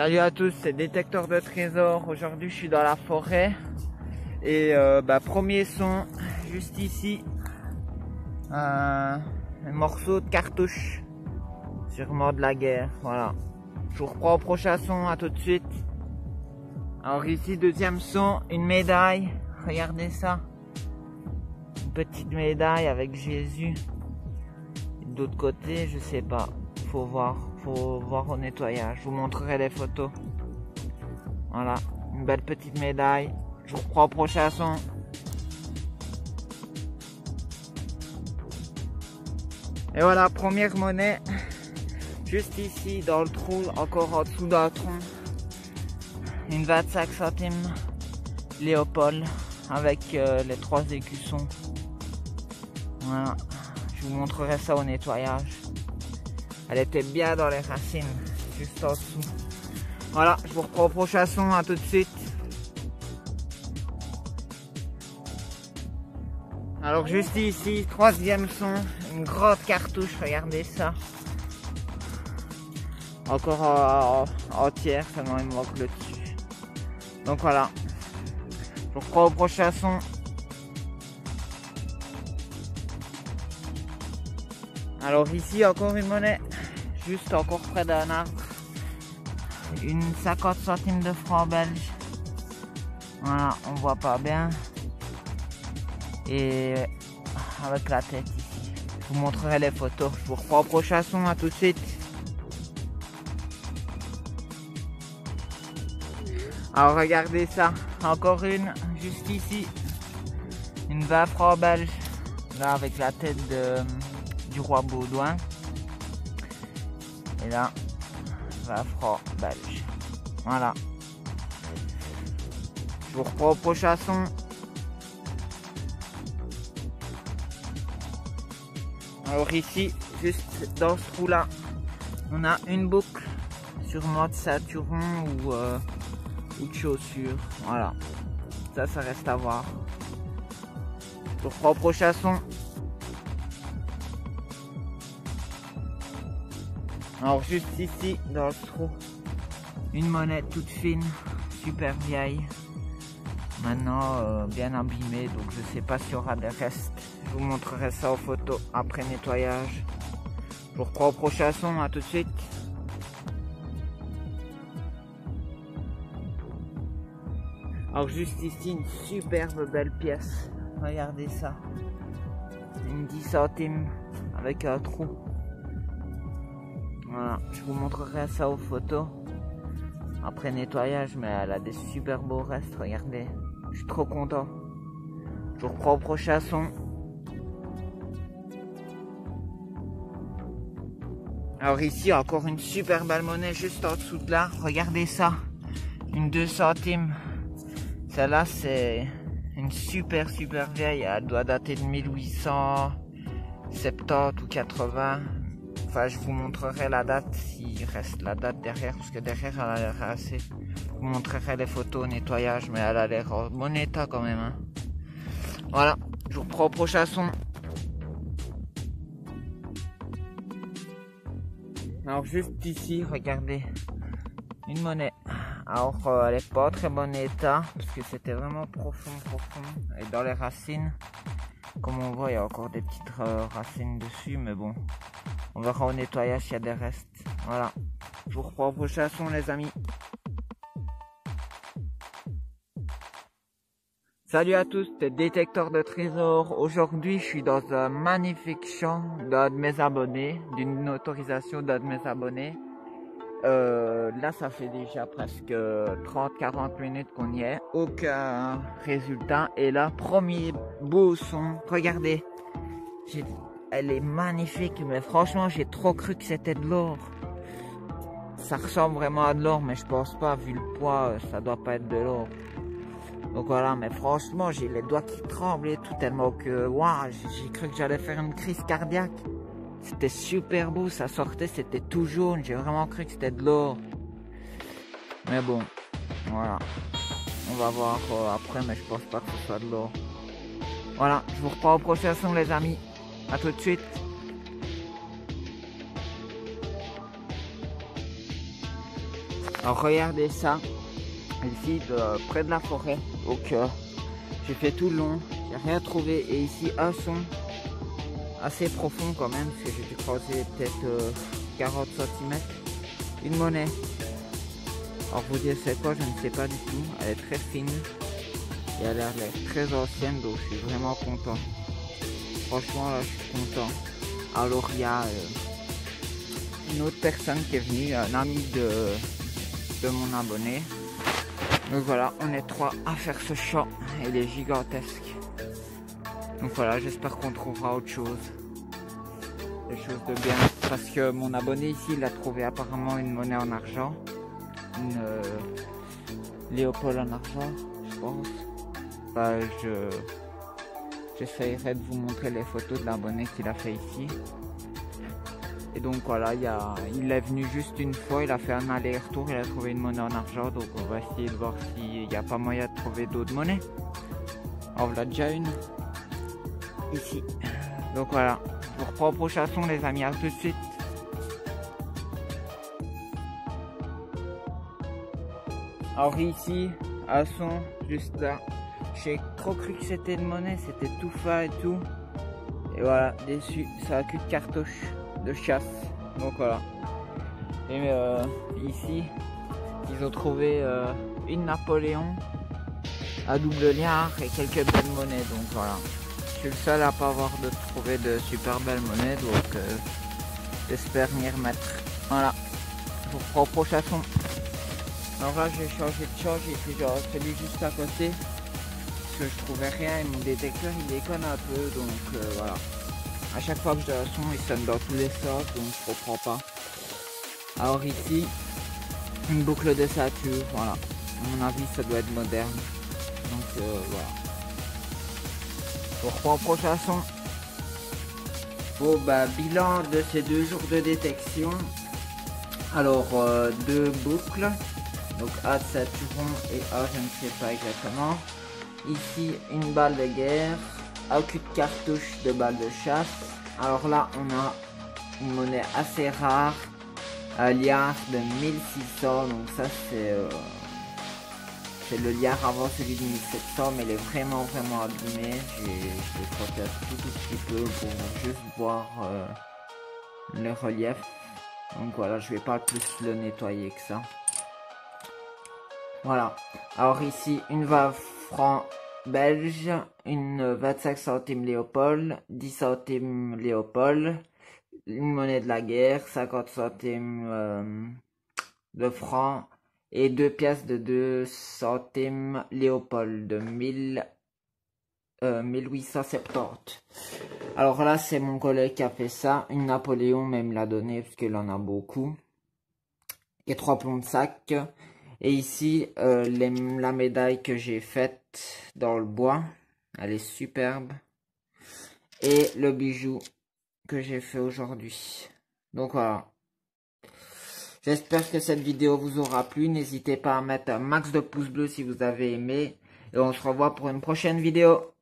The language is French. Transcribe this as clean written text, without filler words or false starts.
Salut à tous, c'est Détecteur de Trésors. Aujourd'hui je suis dans la forêt et premier son juste ici, un morceau de cartouche, sûrement de la guerre. Voilà, je vous reprends au prochain son, à tout de suite. Alors ici deuxième son, une médaille, regardez ça, une petite médaille avec Jésus. De l'autre côté je sais pas, faut voir au nettoyage, je vous montrerai les photos. Voilà, une belle petite médaille. Je vous reprends au prochain son. Et voilà, première monnaie, juste ici dans le trou, encore en dessous d'un tronc, une 25 centimes Léopold avec les 3 écussons. Voilà, je vous montrerai ça au nettoyage. Elle était bien dans les racines, juste en dessous. Voilà, je vous reprends au prochain son, à tout de suite. Alors juste ici, troisième son, une grosse cartouche, regardez ça. Encore entière, seulement il me manque le dessus. Donc voilà, je vous reprends au prochain son. Alors ici encore une monnaie, juste encore près d'un arbre, une 50 centimes de francs belges. Voilà, on voit pas bien. Et avec la tête ici, je vous montrerai les photos. Je vous reprends au prochain son, à tout de suite. Alors regardez ça, encore une, juste ici, une 20 francs belges, là avec la tête du roi Baudouin. Et là, 20 francs belges. Voilà. Je vous reprends au prochain son. Alors ici, juste dans ce trou là, on a une boucle, sûrement de ceinturon ou de chaussures. Voilà. Ça reste à voir. Je vous reprends au prochain son. Alors juste ici, dans le trou, une monnaie toute fine, super vieille. Maintenant bien abîmée, donc je sais pas s'il y aura des restes. Je vous montrerai ça aux photos après nettoyage. Je vous reprends au prochain son, à tout de suite. Alors juste ici, une superbe belle pièce. Regardez ça. Une 10 centimes avec un trou. Voilà, je vous montrerai ça aux photos après nettoyage, mais elle a des super beaux restes, regardez, je suis trop content. Je vous reprends au prochain son. Alors ici encore une super belle monnaie juste en dessous de là, regardez ça, une 2 centimes. Celle-là c'est une super vieille, elle doit dater de 1870 ou 80. Enfin, je vous montrerai la date, s'il reste la date derrière, parce que derrière, elle a l'air assez. Je vous montrerai les photos au nettoyage, mais elle a l'air en bon état quand même. Hein. Voilà, je vous reprends au prochain son. Alors, juste ici, regardez, une monnaie. Alors, elle n'est pas en très bon état, parce que c'était vraiment profond. Et dans les racines, comme on voit, il y a encore des petites racines dessus, mais bon. On verra au nettoyage s'il y a des restes. Voilà. Je vous reprends au prochain son, les amis. Salut à tous, c'est Détecteur de Trésors. Aujourd'hui, je suis dans un magnifique champ d'un de mes abonnés, d'une autorisation d'un de mes abonnés. Là, ça fait déjà presque 30-40 minutes qu'on y est. Aucun résultat. Et là, premier beau son. Regardez. Elle est magnifique, mais franchement, j'ai trop cru que c'était de l'or. Ça ressemble vraiment à de l'or, mais je pense pas, vu le poids, ça doit pas être de l'or. Donc voilà, mais franchement, j'ai les doigts qui tremblent et tout, tellement que, waouh, j'ai cru que j'allais faire une crise cardiaque. C'était super beau, ça sortait, c'était tout jaune, j'ai vraiment cru que c'était de l'or. Mais bon, voilà. On va voir après, mais je pense pas que ce soit de l'or. Voilà, je vous reprends au prochain son, les amis. À tout de suite. Alors regardez ça, ici près de la forêt. Donc j'ai fait tout le long, j'ai rien trouvé. Et ici un son assez profond quand même, parce que j'ai dû creuser peut-être 40 cm. Une monnaie. Alors vous dire c'est quoi, je ne sais pas du tout. Elle est très fine et elle a l'air très ancienne, donc je suis vraiment content. Franchement là je suis content. Alors il y a une autre personne qui est venue, un ami de mon abonné. Donc voilà, on est 3 à faire ce champ. Il est gigantesque. Donc voilà, j'espère qu'on trouvera autre chose. Des choses de bien. Parce que mon abonné ici, il a trouvé apparemment une monnaie en argent. Une Léopold en argent, je pense. Bah, j'essaierai de vous montrer les photos de l'abonné qu'il a fait ici. Et donc voilà, il est venu juste une fois, il a fait un aller-retour, il a trouvé une monnaie en argent. Donc on va essayer de voir s'il n'y a pas moyen de trouver d'autres monnaies. Alors voilà déjà une ici. Donc voilà, je vous reprends au prochain son les amis, à tout de suite. Alors ici, un son juste là. J'ai trop cru que c'était une monnaie, c'était tout fin et tout. Et voilà, déçu, ça a cul de cartouche de chasse. Donc voilà. Et ici, ils ont trouvé une Napoléon, un double liard et quelques belles monnaies. Donc voilà. Je suis le seul à pas avoir trouvé de super belles monnaies. Donc j'espère m'y remettre. Voilà. Je vous reprends au prochain son. Alors là, j'ai changé de champ, j'ai pris genre celui juste à côté. Parce que je trouvais rien et mon détecteur il déconne un peu. Donc voilà. À chaque fois que je donne un son, il sonne dans tous les sens, donc je comprends pas. Alors ici, une boucle de Saturne, voilà. À mon avis, ça doit être moderne. Donc voilà. Je reprends au prochain son. Bon bah, bilan de ces 2 jours de détection. Alors, 2 boucles. Donc A de Saturne et A, je ne sais pas exactement. Ici, une balle de guerre. Un cul de cartouche de balle de chasse. Alors là, on a une monnaie assez rare. Un liard de 1600. Donc ça, c'est le liard avant celui de 1700. Mais il est vraiment abîmé. Je l'ai frotté un tout petit peu pour juste voir le relief. Donc voilà, je vais pas plus le nettoyer que ça. Voilà. Alors ici, une 20 francs belge, une 25 centimes Léopold, 10 centimes Léopold, une monnaie de la guerre, 50 centimes de francs et 2 pièces de 2 centimes Léopold de 1870. Alors là, c'est mon collègue qui a fait ça. Une Napoléon même l'a donné parce qu'il en a beaucoup. Et 3 plombs de sac. Et ici, la médaille que j'ai faite dans le bois. Elle est superbe. Et le bijou que j'ai fait aujourd'hui. Donc voilà. J'espère que cette vidéo vous aura plu. N'hésitez pas à mettre un max de pouces bleus si vous avez aimé. Et on se revoit pour une prochaine vidéo.